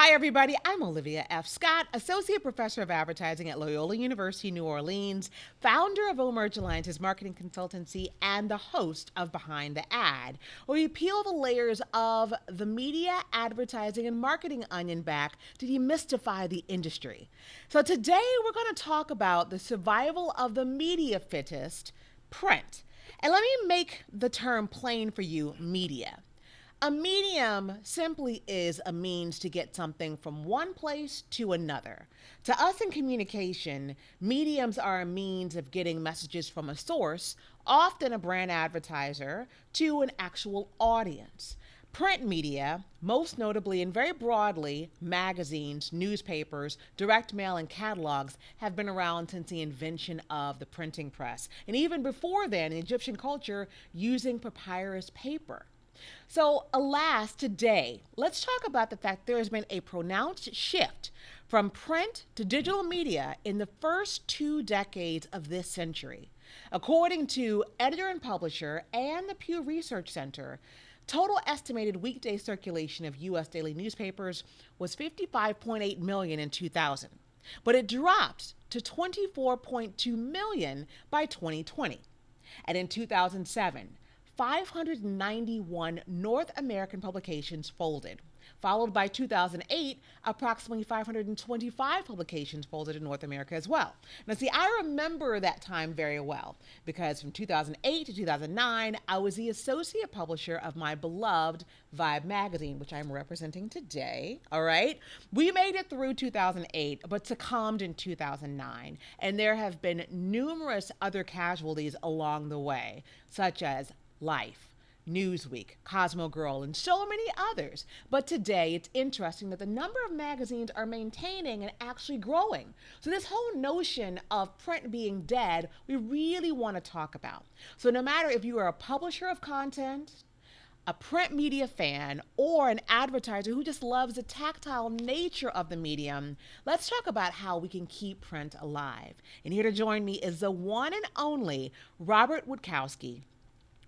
Hi, everybody. I'm Olivia F. Scott, Associate Professor of Advertising at Loyola University, New Orleans, founder of Emerge Alliance's marketing consultancy, and the host of Behind the Ad, where we peel the layers of the media, advertising, and marketing onion back to demystify the industry. So today we're going to talk about the survival of the media fittest, print. And let me make the term plain for you, media. A medium simply is a means to get something from one place to another. To us in communication, mediums are a means of getting messages from a source, often a brand advertiser, to an actual audience. Print media, most notably and very broadly, magazines, newspapers, direct mail, and catalogs, have been around since the invention of the printing press. And even before then, in Egyptian culture, using papyrus paper. So, alas, today, let's talk about the fact there has been a pronounced shift from print to digital media in the first 2 decades of this century. According to editor and publisher and the Pew Research Center, total estimated weekday circulation of U.S. daily newspapers was 55.8 million in 2000, but it dropped to 24.2 million by 2020. And in 2007, 591 North American publications folded, followed by 2008, approximately 525 publications folded in North America as well. Now, see, I remember that time very well because from 2008 to 2009, I was the associate publisher of my beloved Vibe magazine, which I'm representing today, all right? We made it through 2008, but succumbed in 2009, and there have been numerous other casualties along the way, such as Life, Newsweek, Cosmo Girl, and so many others. But today, it's interesting that the number of magazines are maintaining and actually growing. So this whole notion of print being dead, we really want to talk about. So no matter if you are a publisher of content, a print media fan, or an advertiser who just loves the tactile nature of the medium, let's talk about how we can keep print alive. And here to join me is the one and only Robert Witkowski.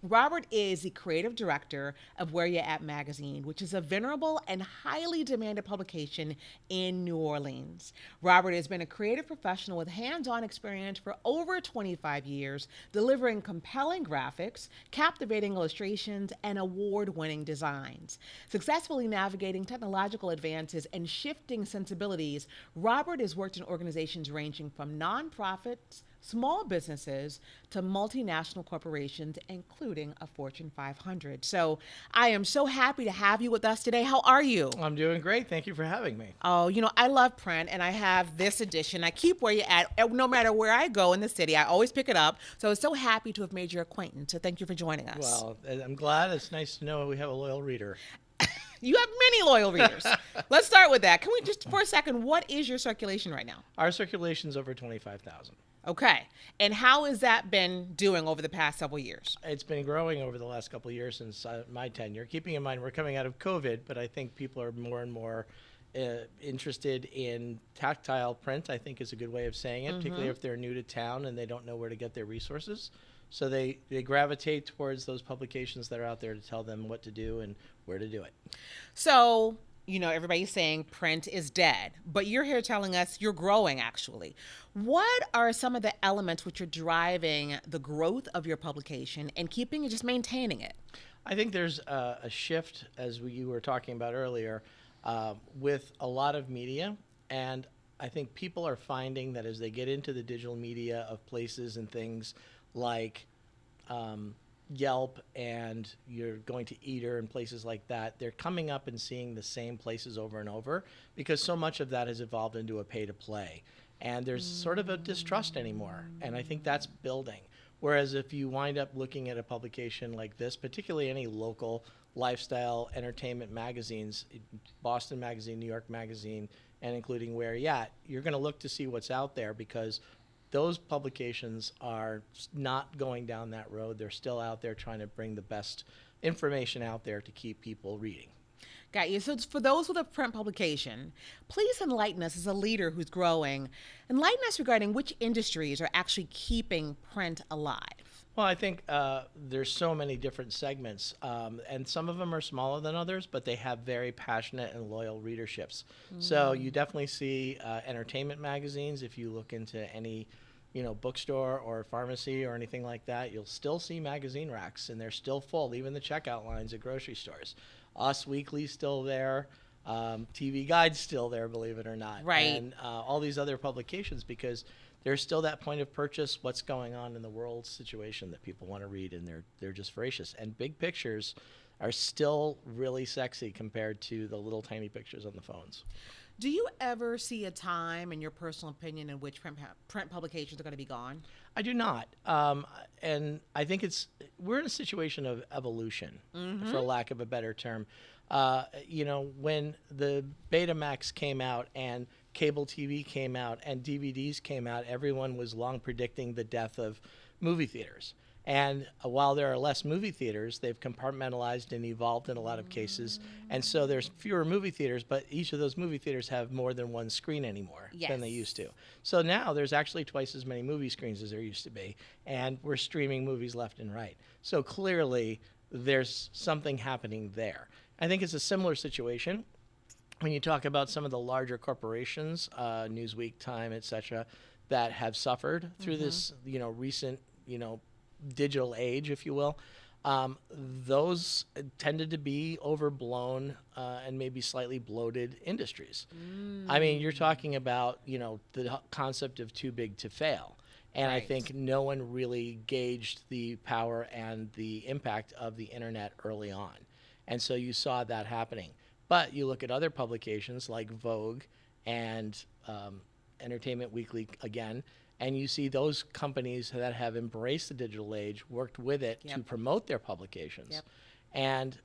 Robert is the creative director of Where You At magazine, which is a venerable and highly demanded publication in New Orleans. Robert has been a creative professional with hands-on experience for over 25 years, delivering compelling graphics, captivating illustrations, and award-winning designs. Successfully navigating technological advances and shifting sensibilities, Robert has worked in organizations ranging from nonprofits, small businesses, to multinational corporations, including a Fortune 500. So I am so happy to have you with us today. How are you? I'm doing great. Thank you for having me. Oh, I love print, and I have this edition. I keep Where You At. No matter where I go in the city, I always pick it up. So I'm so happy to have made your acquaintance. So thank you for joining us. Well, I'm glad. It's nice to know we have a loyal reader. You have many loyal readers. Let's start with that. Can we just, for a second, what is your circulation right now? Our circulation's over 25,000. Okay. And how has that been doing over the past several years? It's been growing over the last couple of years since my tenure. Keeping in mind we're coming out of COVID, but I think people are more and more interested in tactile print, I think is a good way of saying it, particularly if they're new to town and they don't know where to get their resources. So they gravitate towards those publications that are out there to tell them what to do and where to do it. So, everybody's saying print is dead, but you're here telling us you're growing, actually. What are some of the elements which are driving the growth of your publication and keeping it, just maintaining it? I think there's a shift, as you were talking about earlier, with a lot of media. And I think people are finding that as they get into the digital media of places and things like Yelp, and you're going to Eater and places like that, they're coming up and seeing the same places over and over because so much of that has evolved into a pay-to-play. And there's sort of a distrust anymore, and I think that's building. Whereas if you wind up looking at a publication like this, particularly any local lifestyle entertainment magazines, Boston Magazine, New York Magazine, and including Where You At, you're going to look to see what's out there because those publications are not going down that road. They're still out there trying to bring the best information out there to keep people reading. Got you. So for those with a print publication, please enlighten us as a leader who's growing. Enlighten us regarding which industries are actually keeping print alive. Well, I think there's so many different segments, and some of them are smaller than others, but they have very passionate and loyal readerships. So you definitely see entertainment magazines. If you look into any, bookstore or pharmacy or anything like that, you'll still see magazine racks, and they're still full. Even the checkout lines at grocery stores. Us Weekly's still there. TV Guide's still there, believe it or not. Right. And all these other publications, because there's still that point of purchase, what's going on in the world situation that people want to read, and they're just voracious. And big pictures are still really sexy compared to the little tiny pictures on the phones. Do you ever see a time, in your personal opinion, in which print publications are going to be gone? I do not. And I think we're in a situation of evolution, for lack of a better term. When the Betamax came out and cable TV came out and DVDs came out, everyone was long predicting the death of movie theaters. And while there are less movie theaters, they've compartmentalized and evolved in a lot of cases. And so there's fewer movie theaters, but each of those movie theaters have more than one screen anymore than they used to. So now there's actually twice as many movie screens as there used to be. And we're streaming movies left and right. So clearly there's something happening there. I think it's a similar situation when you talk about some of the larger corporations, Newsweek, Time, et cetera, that have suffered through this, recent, digital age, if you will. Those tended to be overblown and maybe slightly bloated industries. I mean, you're talking about, the concept of too big to fail. And I think no one really gauged the power and the impact of the internet early on. And so you saw that happening. But you look at other publications like Vogue and Entertainment Weekly again, and you see those companies that have embraced the digital age, worked with it to promote their publications. And,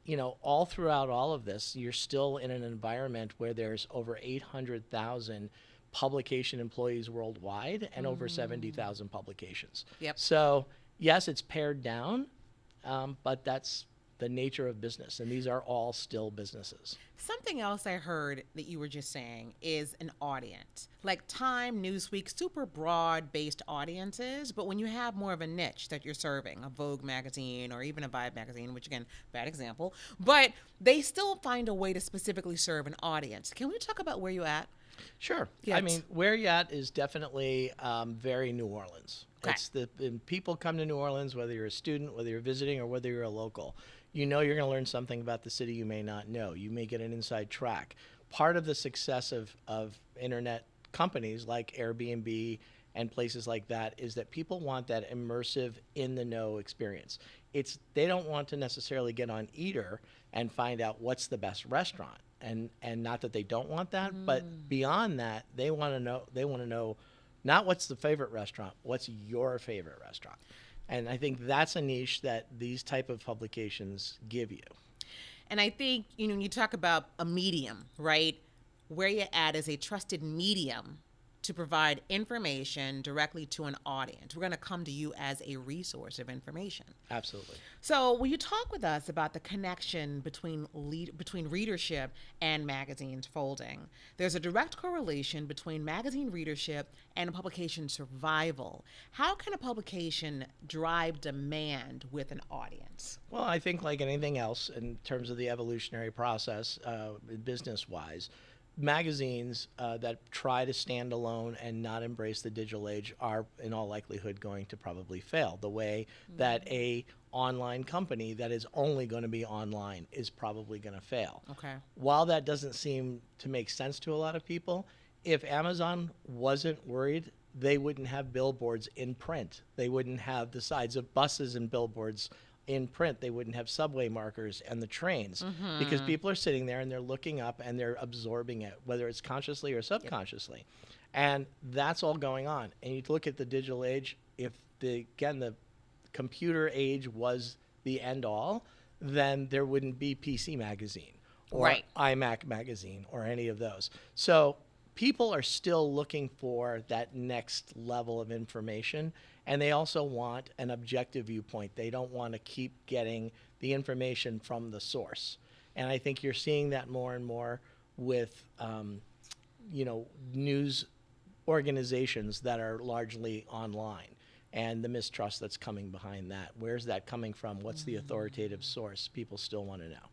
all throughout all of this, you're still in an environment where there's over 800,000 publication employees worldwide and over 70,000 publications. So, yes, it's pared down, but that's the nature of business, and these are all still businesses. Something else I heard that you were just saying is an audience. Like Time, Newsweek, super broad-based audiences, but when you have more of a niche that you're serving, a Vogue magazine or even a Vibe magazine, which again, bad example, but they still find a way to specifically serve an audience. Can we talk about where you're at? Sure. I mean, where you're at is definitely very New Orleans. It's when people come to New Orleans, whether you're a student, whether you're visiting, or whether you're a local, you're going to learn something about the city you may not know. You may get an inside track. Part of the success of internet companies like Airbnb and places like that is that people want that immersive, in-the-know experience. They don't want to necessarily get on Eater and find out what's the best restaurant. And not that they don't want that, but beyond that, they want to know not what's the favorite restaurant, what's your favorite restaurant. And I think that's a niche that these type of publications give you. And I think, when you talk about a medium, right, where you're at is a trusted medium to provide information directly to an audience. We're going to come to you as a resource of information. Absolutely. So will you talk with us about the connection between readership and magazines folding? There's a direct correlation between magazine readership and publication survival. How can a publication drive demand with an audience? Well, I think like anything else in terms of the evolutionary process, business-wise, magazines that try to stand alone and not embrace the digital age are in all likelihood going to probably fail, the way that a online company that is only going to be online is probably going to fail. While that doesn't seem to make sense to a lot of people, if Amazon wasn't worried, they wouldn't have billboards in print. They wouldn't have the sides of buses and billboards in print. They wouldn't have subway markers and the trains because people are sitting there and they're looking up and they're absorbing it, whether it's consciously or subconsciously. And that's all going on. And you look at the digital age, if the computer age was the end all, then there wouldn't be PC Magazine or iMac Magazine or any of those. So people are still looking for that next level of information, and they also want an objective viewpoint. They don't want to keep getting the information from the source. And I think you're seeing that more and more with, news organizations that are largely online. and the mistrust that's coming behind that. Where's that coming from? What's the authoritative source? People still want to know.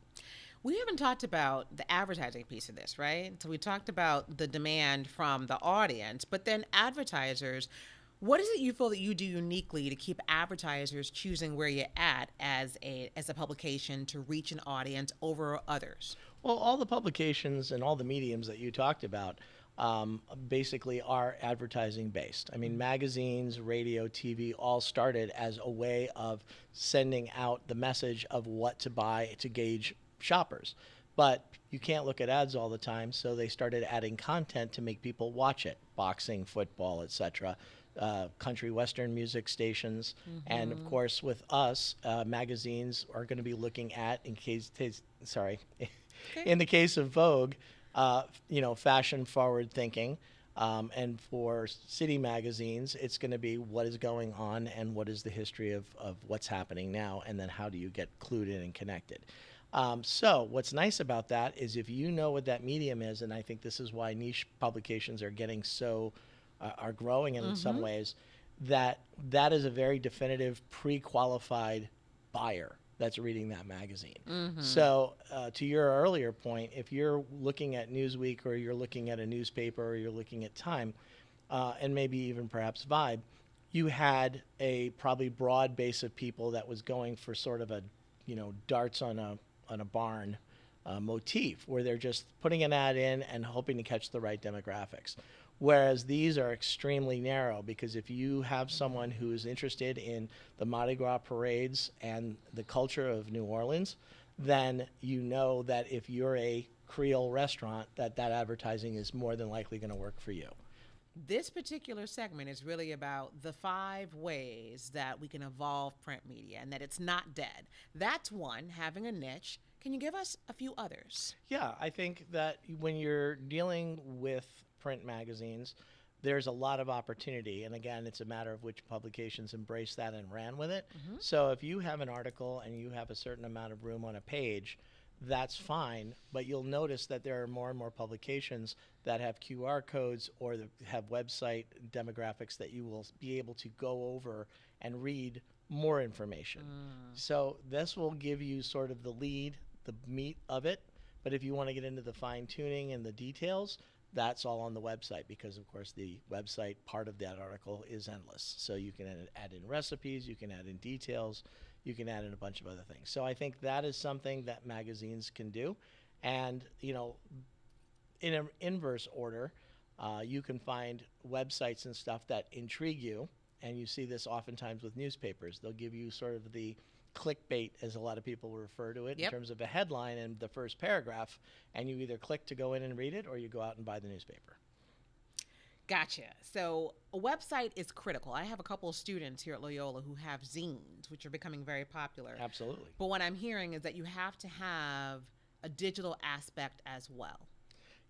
We haven't talked about the advertising piece of this, right? So we talked about the demand from the audience, but then advertisers, what is it you feel that you do uniquely to keep advertisers choosing where you're at as a publication to reach an audience over others? Well, all the publications and all the mediums that you talked about basically are advertising based. I mean, magazines, radio, TV all started as a way of sending out the message of what to buy to gauge shoppers. But you can't look at ads all the time, so they started adding content to make people watch it. Boxing, football, etc. Country western music stations. And of course, with us, magazines are going to be looking at, in the case of Vogue, fashion forward thinking. And for city magazines, it's going to be what is going on and what is the history of what's happening now, and then how do you get clued in and connected. So what's nice about that is if you know what that medium is, and I think this is why niche publications are getting are growing in some ways, that is a very definitive pre-qualified buyer that's reading that magazine. So to your earlier point, if you're looking at Newsweek or you're looking at a newspaper or you're looking at Time, and maybe even perhaps Vibe, you had a probably broad base of people that was going for sort of a, darts on a barn motif, where they're just putting an ad in and hoping to catch the right demographics. Whereas these are extremely narrow, because if you have someone who is interested in the Mardi Gras parades and the culture of New Orleans, then you know that if you're a Creole restaurant, that advertising is more than likely going to work for you. This particular segment is really about the 5 ways that we can evolve print media and that it's not dead. That's one, having a niche. Can you give us a few others? Yeah, I think that when you're dealing with print magazines, there's a lot of opportunity. And again, it's a matter of which publications embraced that and ran with it. So if you have an article and you have a certain amount of room on a page, that's fine, but you'll notice that there are more and more publications that have QR codes or have website demographics that you will be able to go over and read more information. So this will give you sort of the lead, the meat of it, but if you want to get into the fine tuning and the details, that's all on the website, because of course the website part of that article is endless. So you can add in recipes, you can add in details, you can add in a bunch of other things. So I think that is something that magazines can do. And, in an inverse order, you can find websites and stuff that intrigue you. And you see this oftentimes with newspapers. They'll give you sort of the clickbait, as a lot of people refer to it, in terms of a headline and the first paragraph. And you either click to go in and read it, or you go out and buy the newspaper. Gotcha. So a website is critical. I have a couple of students here at Loyola who have zines, which are becoming very popular. Absolutely. But what I'm hearing is that you have to have a digital aspect as well.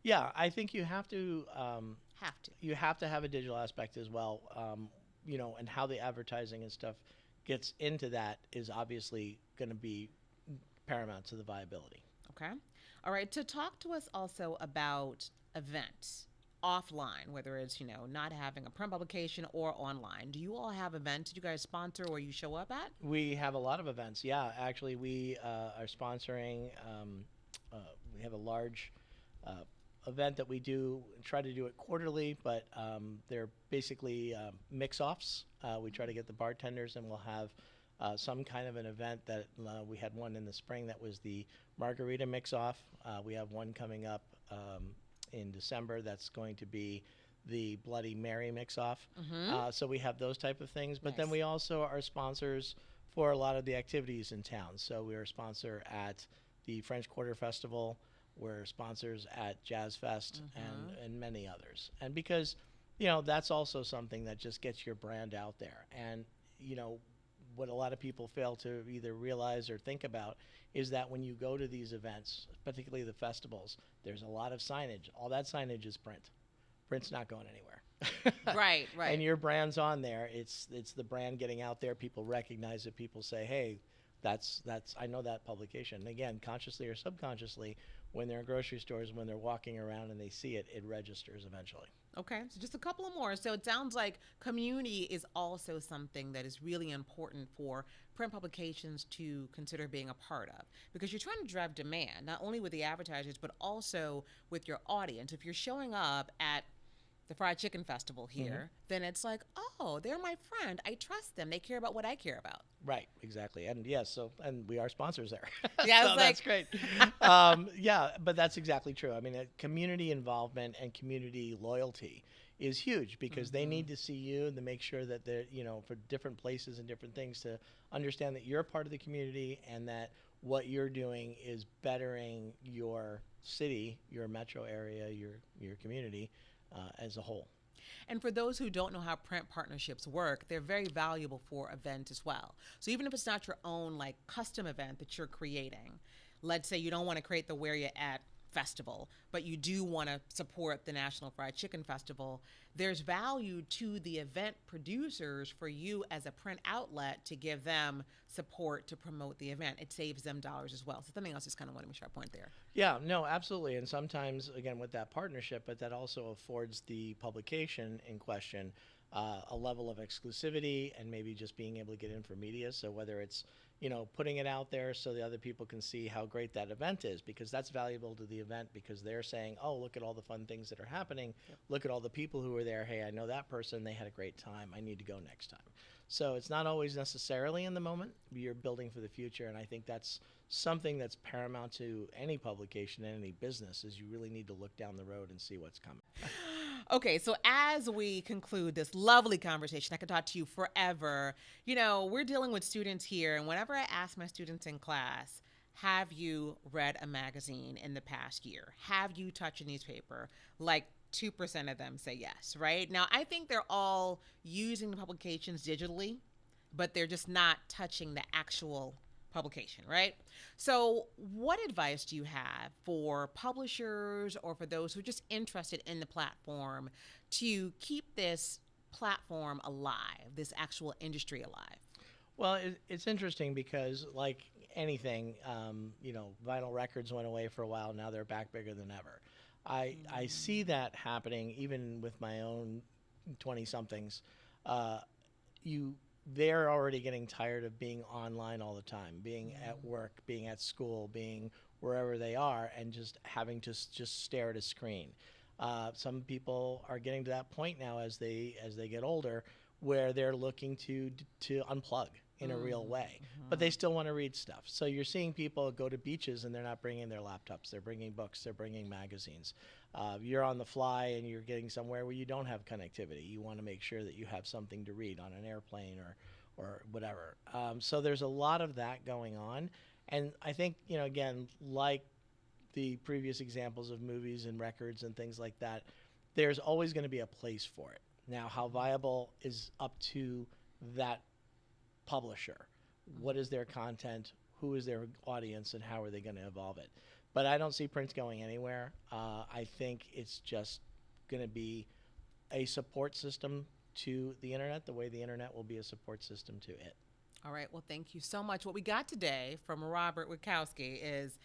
Yeah, I think you have to. You have to have a digital aspect as well. And how the advertising and stuff gets into that is obviously going to be paramount to the viability. Okay. All right. To talk to us also about events offline, whether it's, not having a print publication or online. Do you all have events you guys sponsor or you show up at? We have a lot of events. Yeah, actually, we are sponsoring. We have a large event that we try to do it quarterly, but they're basically mix-offs. We try to get the bartenders, and we'll have some kind of an event that we had one in the spring that was the margarita mix-off. We have one coming up in December that's going to be the Bloody Mary mix-off. So we have those type of things. But then we also are sponsors for a lot of the activities in town. So we are a sponsor at the French Quarter Festival. We're sponsors at Jazz Fest and many others. And because, that's also something that just gets your brand out there. And, what a lot of people fail to either realize or think about is that when you go to these events, particularly the festivals, there's a lot of signage. All that signage is print. Print's not going anywhere. Right. And your brand's on there. It's the brand getting out there. People recognize it. People say, hey, that's I know that publication. And again, consciously or subconsciously, when they're in grocery stores, when they're walking around and they see it, it registers eventually. Okay, so just a couple of more. So it sounds like community is also something that is really important for print publications to consider being a part of, because you're trying to drive demand, not only with the advertisers, but also with your audience. If you're showing up at the fried chicken festival here, then it's like, oh, they're my friend. I trust them. They care about what I care about. Right, exactly. And yes, so, and we are sponsors there. Yeah, I was so like, that's great. Yeah, but that's exactly true. I mean, community involvement and community loyalty is huge, because they need to see you and to make sure that they're, for different places and different things, to understand that you're a part of the community and that what you're doing is bettering your city, your metro area, your community as a whole. And for those who don't know how print partnerships work, they're very valuable for events as well. So even if it's not your own like custom event that you're creating, let's say you don't want to create the Where You At festival, but you do want to support the National Fried Chicken Festival, there's value to the event producers for you as a print outlet to give them support to promote the event. It saves them dollars as well. So something else, just kind of want to make sure I point there. Yeah, no, absolutely. And sometimes, again, with that partnership, but that also affords the publication in question a level of exclusivity and maybe just being able to get in for media. So whether it's, putting it out there so the other people can see how great that event is, because that's valuable to the event, because they're saying, oh, look at all the fun things that are happening. Yep. Look at all the people who were there. Hey, I know that person. They had a great time. I need to go next time. So it's not always necessarily in the moment. You're building for the future. And I think that's something that's paramount to any publication and any business, is you really need to look down the road and see what's coming. Okay, so as we conclude this lovely conversation, I could talk to you forever. We're dealing with students here, and whenever I ask my students in class, have you read a magazine in the past year? Have you touched a newspaper? Like 2% of them say yes, right? Now, I think they're all using the publications digitally, but they're just not touching the actual publication, right? So what advice do you have for publishers or for those who are just interested in the platform to keep this platform alive, this actual industry alive? Well, it's interesting because, like anything, vinyl records went away for a while. Now they're back bigger than ever. I see that happening even with my own 20-somethings. They're already getting tired of being online all the time, being at work, being at school, being wherever they are, and just having to just stare at a screen. Some people are getting to that point now as they get older, where they're looking to unplug in a real way, but they still want to read stuff. So you're seeing people go to beaches and they're not bringing their laptops, they're bringing books, they're bringing magazines. You're on the fly and you're getting somewhere where you don't have connectivity. You want to make sure that you have something to read on an airplane or whatever. So there's a lot of that going on. And I think, again, like the previous examples of movies and records and things like that, there's always going to be a place for it. Now, how viable is up to that publisher. What is their content? Who is their audience? And how are they going to evolve it? But I don't see print going anywhere. I think it's just going to be a support system to the internet, the way the internet will be a support system to it. All right. Well, thank you so much. What we got today from Robert Witkowski is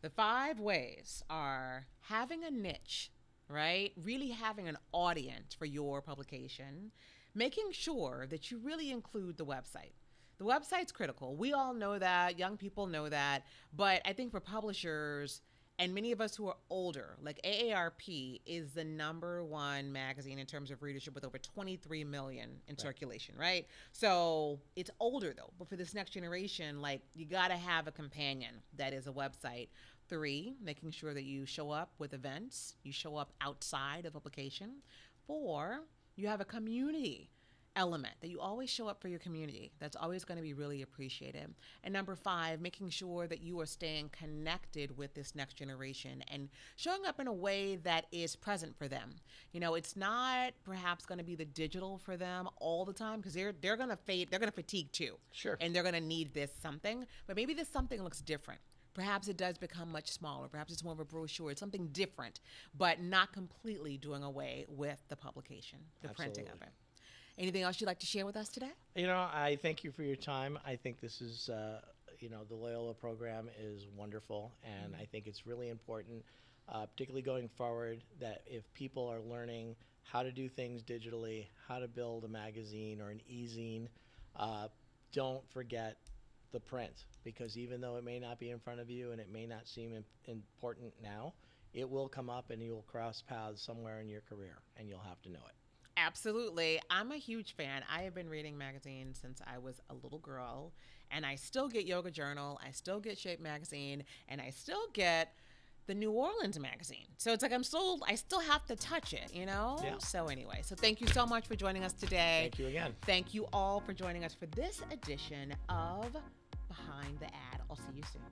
the 5 ways are having a niche, right? Really having an audience for your publication, making sure that you really include the website. The website's critical. We all know that. Young people know that. But I think for publishers and many of us who are older, like AARP is the #1 magazine in terms of readership with over 23 million in circulation, right? So it's older though. But for this next generation, like you got to have a companion that is a website. 3, making sure that you show up with events, you show up outside of publication. 4, you have a community element that you always show up for your community. That's always going to be really appreciated. And number 5, making sure that you are staying connected with this next generation and showing up in a way that is present for them. It's not perhaps going to be the digital for them all the time, because they're going to fade, they're going to fatigue too. Sure. And they're going to need this something, but maybe this something looks different. Perhaps it does become much smaller. Perhaps it's more of a brochure. It's something different, but not completely doing away with the publication, the printing of it. Anything else you'd like to share with us today? I thank you for your time. I think this is, the Loyola program is wonderful, and I think it's really important, particularly going forward, that if people are learning how to do things digitally, how to build a magazine or an e-zine, don't forget the print, because even though it may not be in front of you and it may not seem important now, it will come up and you'll cross paths somewhere in your career and you'll have to know it. Absolutely. I'm a huge fan. I have been reading magazines since I was a little girl, and I still get Yoga Journal, I still get Shape Magazine, and I still get the New Orleans magazine. So it's like I still have to touch it, Yeah. So anyway, so thank you so much for joining us today. Thank you again. Thank you all for joining us for this edition of Behind the Ad. I'll see you soon.